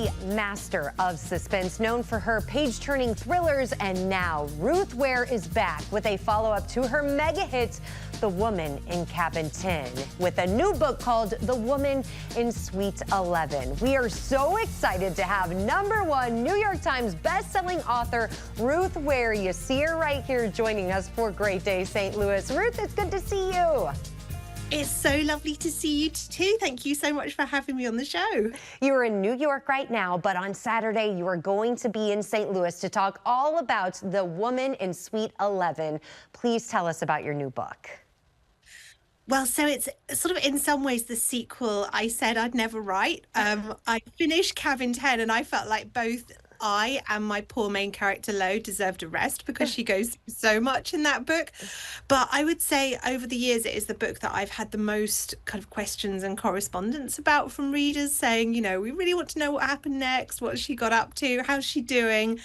the master of suspense, known for her page-turning thrillers, and now Ruth Ware is back with a follow-up to her mega hit, The Woman in Cabin 10, with a new book called The Woman in Suite 11. We are so excited to have #1 New York Times best-selling author Ruth Ware. You see her right here joining us for Great Day St. Louis. Ruth, it's good to see you. It's so lovely to see you too. Thank you so much for having me on the show. You're in New York right now, but on Saturday you are going to be in St. Louis to talk all about The Woman in Suite 11. Please tell us about your new book. Well, so it's sort of in some ways the sequel I said I'd never write. I finished Cabin 10 and I felt like both I and my poor main character Lo deserved a rest because she goes through so much in that book. But I would say over the years, it is the book that I've had the most kind of questions and correspondence about from readers saying, you know, we really want to know what happened next, what she got up to, how's she doing?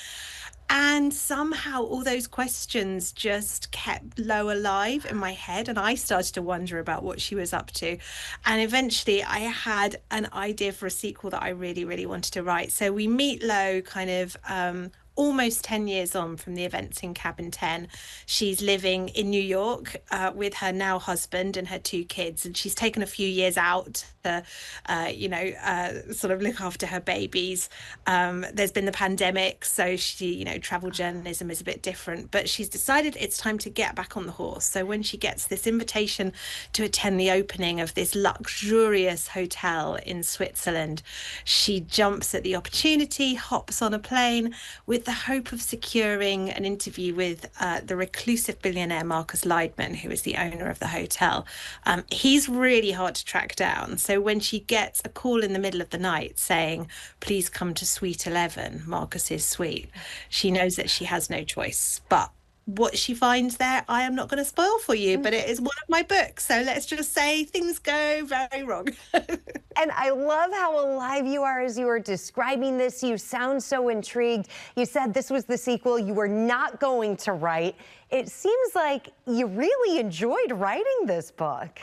And somehow all those questions just kept Lo alive in my head, and I started to wonder about what she was up to. And eventually I had an idea for a sequel that I really, really wanted to write. So we meet Lo kind of almost 10 years on from the events in Cabin 10. She's living in New York with her now husband and her 2 kids, and she's taken a few years out to, sort of look after her babies. There's been the pandemic, so she, travel journalism is a bit different, but she's decided it's time to get back on the horse. So when she gets this invitation to attend the opening of this luxurious hotel in Switzerland, she jumps at the opportunity, hops on a plane with the hope of securing an interview with the reclusive billionaire Marcus Leidman, who is the owner of the hotel. He's really hard to track down. So when she gets a call in the middle of the night saying, please come to Suite 11, Marcus's suite, she knows that she has no choice. But what she finds there, I am not going to spoil for you, but it is one of my books. So let's just say things go very wrong. And I love how alive you are as you are describing this. You sound so intrigued. You said this was the sequel you were not going to write. It seems like you really enjoyed writing this book.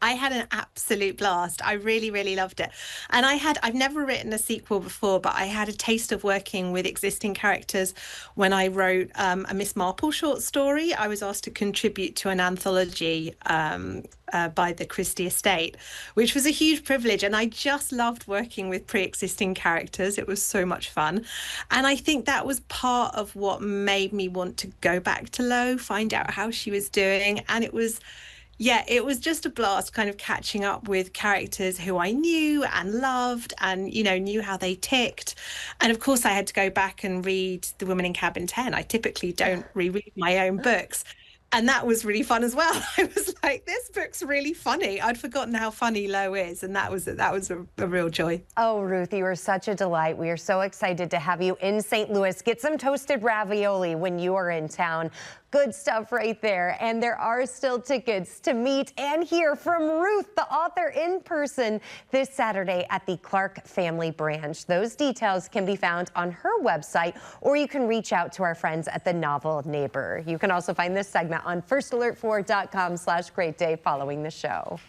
I had an absolute blast. I really, really loved it. And I've never written a sequel before, but I had a taste of working with existing characters when I wrote a Miss Marple short story. I was asked to contribute to an anthology by the Christie Estate, which was a huge privilege. And I just loved working with pre-existing characters. It was so much fun. And I think that was part of what made me want to go back to Lo, find out how she was doing. And it was just a blast kind of catching up with characters who I knew and loved and, knew how they ticked. And of course, I had to go back and read The Woman in Cabin 10. I typically don't reread my own books. And that was really fun as well. I was like, this book's really funny. I'd forgotten how funny Lo is, and that was a real joy. Oh, Ruth, you are such a delight. We are so excited to have you in St. Louis. Get some toasted ravioli when you are in town. Good stuff right there. And there are still tickets to meet and hear from Ruth, the author, in person this Saturday at the Clark Family Branch. Those details can be found on her website, or you can reach out to our friends at the Novel Neighbor. You can also find this segment on firstalertfor.com/greatday following the show.